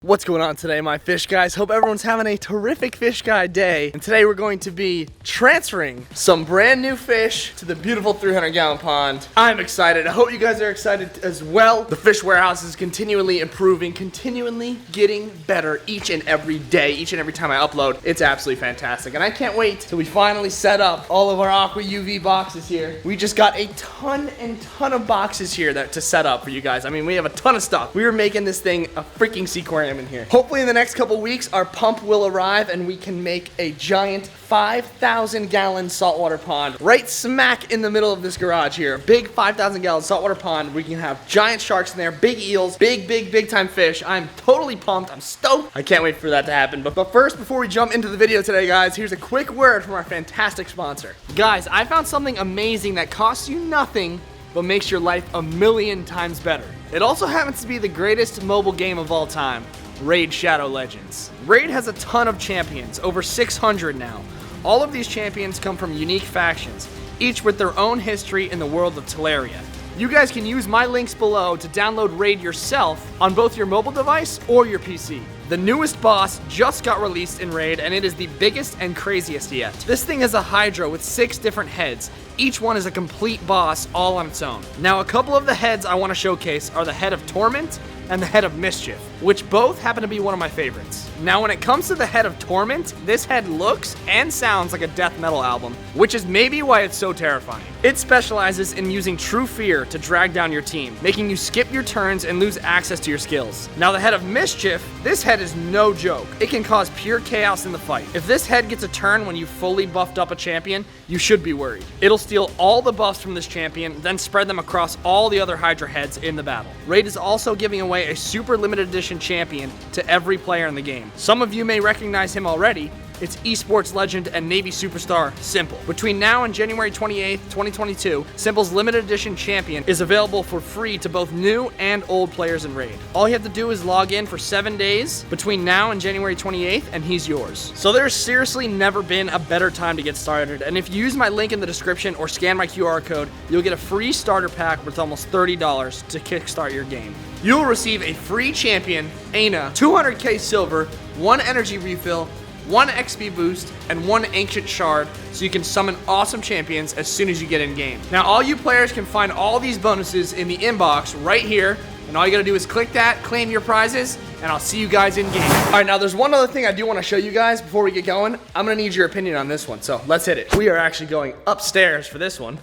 What's going on today, my fish guys? Hope everyone's having a terrific fish guy day. And today we're going to be transferring some brand new fish to the beautiful 300-gallon pond. I'm excited. I hope you guys are excited as well. The fish warehouse is continually improving, continually getting better each and every day, each and every time I upload. It's absolutely fantastic. And I can't wait till we finally set up all of our Aqua UV boxes here. We just got a ton of boxes here to set up for you guys. I mean, we have a ton of stuff. We were making this thing a freaking seaquarium in here. Hopefully in the next couple weeks our pump will arrive and we can make a giant 5,000-gallon saltwater pond right smack in the middle of this garage here. Big 5,000-gallon saltwater pond. We can have giant sharks in there, big eels, big time fish. I'm totally pumped. I'm stoked. I can't wait for that to happen. But first, before we jump into the video today, guys, here's a quick word from our fantastic sponsor. Guys, I found something amazing that costs you nothing but makes your life a million times better. It also happens to be the greatest mobile game of all time, Raid Shadow Legends. Raid has a ton of champions, over 600 now. All of these champions come from unique factions, each with their own history in the world of Teleria. You guys can use my links below to download Raid yourself on both your mobile device or your PC. The newest boss just got released in Raid and it is the biggest and craziest yet. This thing is a Hydra with 6 different heads. Each one is a complete boss all on its own. Now, a couple of the heads I want to showcase are the head of Torment and the head of Mischief, which both happen to be one of my favorites. Now, when it comes to the head of Torment, this head looks and sounds like a death metal album, which is maybe why it's so terrifying. It specializes in using true fear to drag down your team, making you skip your turns and lose access to your skills. Now, the head of Mischief, this head is no joke. It can cause pure chaos in the fight. If this head gets a turn when you fully buffed up a champion, you should be worried. It'll steal all the buffs from this champion, then spread them across all the other Hydra heads in the battle. Raid is also giving away a super limited edition champion to every player in the game. Some of you may recognize him already. It's esports legend and Navy superstar Simple. Between now and January 28th, 2022, Simple's limited edition champion is available for free to both new and old players in Raid. All you have to do is log in for 7 days between now and January 28th and he's yours. So there's seriously never been a better time to get started, and if you use my link in the description or scan my QR code, you'll get a free starter pack worth almost $30 to kickstart your game. You'll receive a free champion, Aina, 200k silver, 1 energy refill, 1 XP boost, and 1 ancient shard, so you can summon awesome champions as soon as you get in game. Now, all you players can find all these bonuses in the inbox right here, and all you gotta do is click that, claim your prizes, and I'll see you guys in game. All right, now there's one other thing I do wanna show you guys before we get going. I'm gonna need your opinion on this one, so let's hit it. We are actually going upstairs for this one.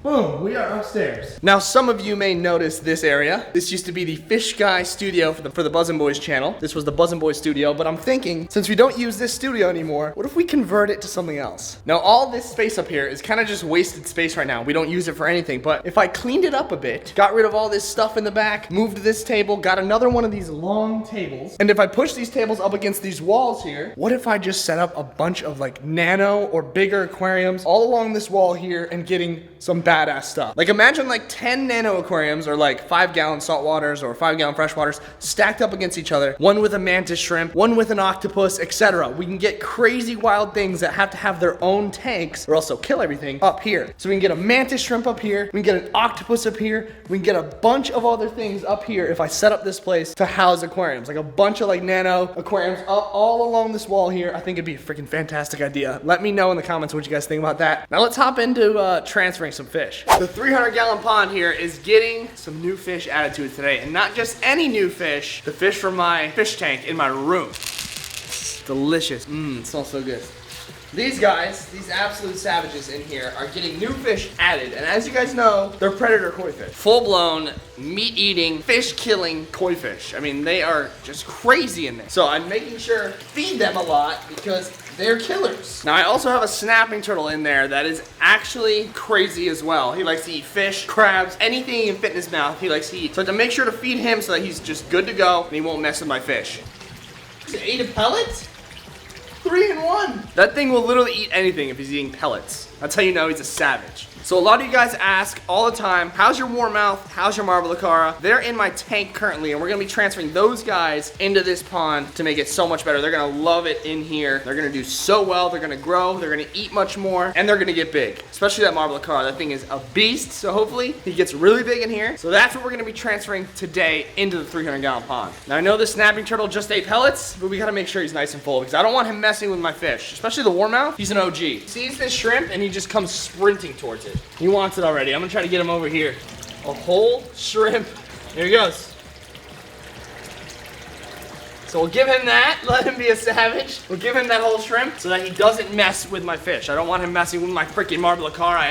Boom, we are upstairs. Now, some of you may notice this area. This used to be the Fishguy studio for the Buzzin' Boys channel. This was the Buzzin' Boys studio, but I'm thinking, since we don't use this studio anymore, what if we convert it to something else? Now, all this space up here is kind of just wasted space right now. We don't use it for anything, but if I cleaned it up a bit, got rid of all this stuff in the back, moved this table, got another one of these long tables, and if I push these tables up against these walls here, what if I just set up a bunch of like nano or bigger aquariums all along this wall here and getting some badass stuff? Like, imagine like 10 nano aquariums or like 5-gallon saltwaters or 5-gallon freshwaters stacked up against each other, one with a mantis shrimp, one with an octopus, etc. We can get crazy wild things that have to have their own tanks or else they'll kill everything up here. So we can get a mantis shrimp up here, we can get an octopus up here, we can get a bunch of other things up here if I set up this place to house aquariums. Like a bunch of like nano aquariums up all along this wall here. I think it'd be a freaking fantastic idea. Let me know in the comments what you guys think about that. Now let's hop into transferring some fish. The 300-gallon pond here is getting some new fish added to it today, and not just any new fish, the fish from my fish tank in my room. It's delicious. It smells so good. These guys, these absolute savages in here, are getting new fish added, and as you guys know, they're predator koi fish. Full-blown, meat-eating, fish-killing koi fish. I mean, they are just crazy in there. So I'm making sure to feed them a lot because they're killers. Now, I also have a snapping turtle in there that is actually crazy as well. He likes to eat fish, crabs, anything he can fit in his mouth, he likes to eat. So I have to make sure to feed him so that he's just good to go and he won't mess with my fish. He ate a pellet? 3 in 1. That thing will literally eat anything if he's eating pellets. That's how you know he's a savage. So a lot of you guys ask all the time, how's your warmouth? How's your marble acara? They're in my tank currently, and we're gonna be transferring those guys into this pond to make it so much better. They're gonna love it in here. They're gonna do so well. They're gonna grow. They're gonna eat much more, and they're gonna get big. Especially that marble acara. That thing is a beast. So hopefully he gets really big in here. So that's what we're gonna be transferring today into the 300-gallon pond. Now I know this snapping turtle just ate pellets, but we gotta make sure he's nice and full because I don't want him messing with my fish, especially the warmouth. He's an OG. He sees this shrimp and he just comes sprinting towards it. He wants it already. I'm gonna try to get him over here. A whole shrimp. Here he goes. So we'll give him that, let him be a savage. We'll give him that whole shrimp so that he doesn't mess with my fish. I don't want him messing with my freaking marble acara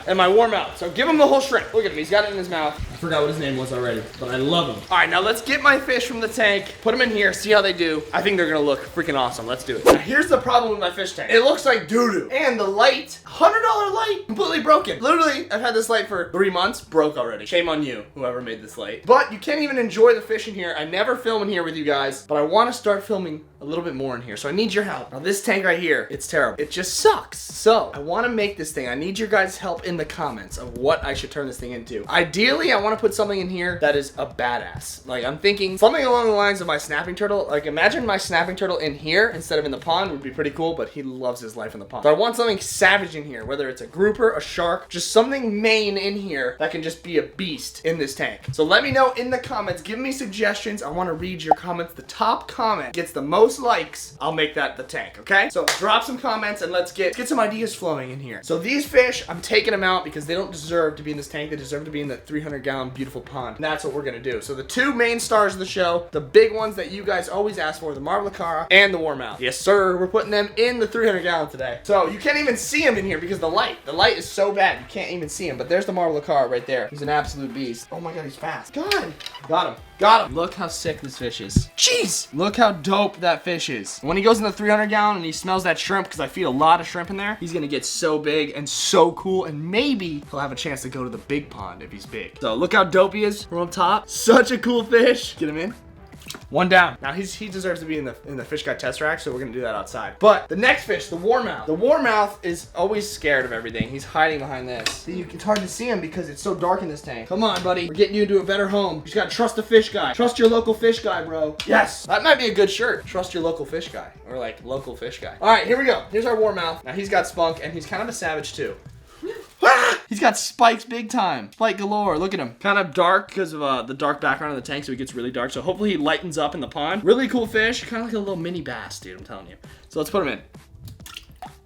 and my warmouth. So give him the whole shrimp. Look at him, he's got it in his mouth. I forgot what his name was already, but I love him. All right, now let's get my fish from the tank, put them in here, see how they do. I think they're gonna look freaking awesome. Let's do it. Now here's the problem with my fish tank. It looks like doo-doo. And the light, $100 light, completely broken. Literally, I've had this light for 3 months, broke already. Shame on you, whoever made this light. But you can't even enjoy the fish in here. I never film in here with you guys, but I want to start filming a little bit more in here, so I need your help. Now this tank right here, it's terrible. It just sucks. So I want to make this thing. I need your guys' help in the comments of what I should turn this thing into. Ideally, I want to put something in here that is a badass. Like I'm thinking something along the lines of my snapping turtle. Like imagine my snapping turtle in here instead of in the pond would be pretty cool, but he loves his life in the pond. So I want something savage in here, whether it's a grouper, a shark, just something main in here that can just be a beast in this tank. So let me know in the comments. Give me suggestions. I want to read your comments. The top comment gets the most likes, I'll make that the tank, okay? So drop some comments and let's get some ideas flowing in here. So these fish, I'm taking them out because they don't deserve to be in this tank. They deserve to be in the 300-gallon beautiful pond. And that's what we're gonna do. So the two main stars of the show, the big ones that you guys always ask for, the marble acara and the warmouth. Yes, sir. We're putting them in the 300-gallon today. So you can't even see them in here because the light is so bad. You can't even see him. But there's the marble acara right there. He's an absolute beast. Oh my God, he's fast. God. Got him. Got him. Look how sick this fish is. Jeez. Look how dope that fish is. When he goes in the 300-gallon and he smells that shrimp, because I feed a lot of shrimp in there, he's going to get so big and so cool, and maybe he'll have a chance to go to the big pond if he's big. So look how dope he is from up top. Such a cool fish. Get him in. One down. Now he deserves to be in the Fishguy test rack, so we're gonna do that outside. But the next fish, the warmouth. The warmouth is always scared of everything. He's hiding behind this. See, it's hard to see him because it's so dark in this tank. Come on, buddy. We're getting you into a better home. You just gotta trust the fish guy. Trust your local fish guy, bro. Yes. That might be a good shirt. Trust your local fish guy. Or like local fish guy. All right, here we go. Here's our warmouth. Now he's got spunk and he's kind of a savage too. He's got spikes big time. Spike galore. Look at him. Kind of dark because of the dark background of the tank, so he gets really dark. So hopefully he lightens up in the pond. Really cool fish. Kind of like a little mini bass, dude. I'm telling you. So let's put him in.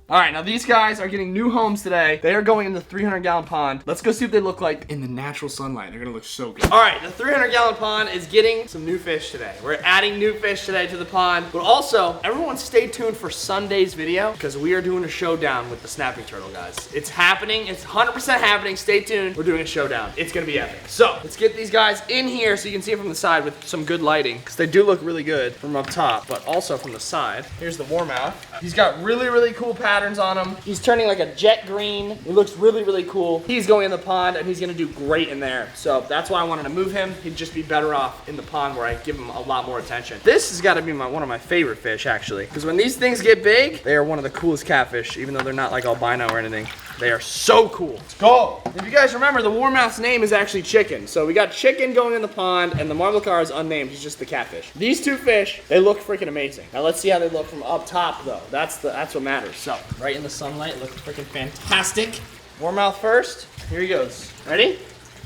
All right, now these guys are getting new homes today. They are going in the 300-gallon pond. Let's go see what they look like in the natural sunlight. They're gonna look so good. All right, the 300-gallon pond is getting some new fish today. We're adding new fish today to the pond, but also everyone stay tuned for Sunday's video because we are doing a showdown with the snapping turtle, guys. It's happening. It's 100% happening. Stay tuned. We're doing a showdown. It's gonna be epic. So let's get these guys in here so you can see them from the side with some good lighting because they do look really good from up top, but also from the side. Here's the warmouth. He's got really, really cool patterns on him. He's turning like a jet green. It looks really, really cool. He's going in the pond and he's gonna do great in there. So that's why I wanted to move him. He'd just be better off in the pond where I give him a lot more attention. This has got to be one of my favorite fish actually, because when these things get big, they are one of the coolest catfish, even though they're not like albino or anything. They are so cool. Let's go. If you guys remember, the warmouth's name is actually Chicken. So we got Chicken going in the pond, and the marble acara is unnamed. He's just the catfish. These two fish, they look freaking amazing. Now let's see how they look from up top, though. That's what matters. So right in the sunlight, look freaking fantastic. Warmouth first. Here he goes. Ready?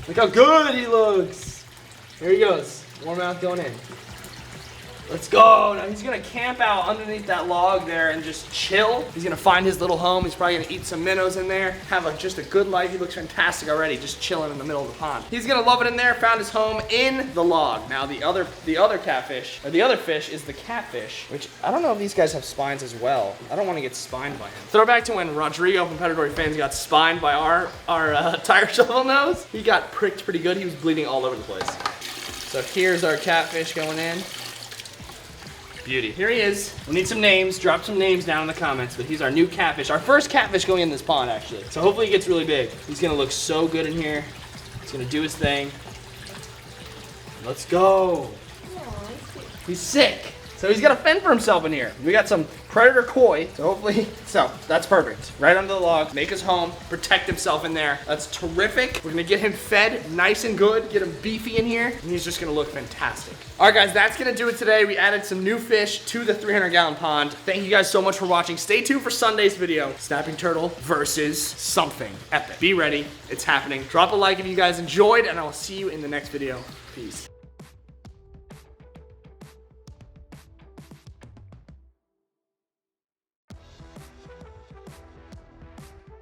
Look how good he looks. Here he goes. Warmouth going in. Let's go. Now he's gonna camp out underneath that log there and just chill. He's gonna find his little home. He's probably gonna eat some minnows in there, have just a good life. He looks fantastic already, just chilling in the middle of the pond. He's gonna love it in there. Found his home in the log. Now the other catfish, or the other fish, is the catfish, which I don't know if these guys have spines as well. I don't want to get spined by him. Throw back to when Rodrigo from Predatory Fins got spined by our tire shovel nose. He got pricked pretty good. He was bleeding all over the place. So here's our catfish going in. Beauty. Here he is. We'll need some names. Drop some names down in the comments, but he's our new catfish. Our first catfish going in this pond, actually. So hopefully he gets really big. He's gonna look so good in here. He's gonna do his thing. Let's go. He's sick. So he's got to fend for himself in here. We got some predator koi, so hopefully, so that's perfect. Right under the log, make his home, protect himself in there. That's terrific. We're gonna get him fed nice and good, get him beefy in here, and he's just gonna look fantastic. All right, guys, that's gonna do it today. We added some new fish to the 300-gallon pond. Thank you guys so much for watching. Stay tuned for Sunday's video, snapping turtle versus something epic. Be ready, it's happening. Drop a like if you guys enjoyed, and I will see you in the next video. Peace.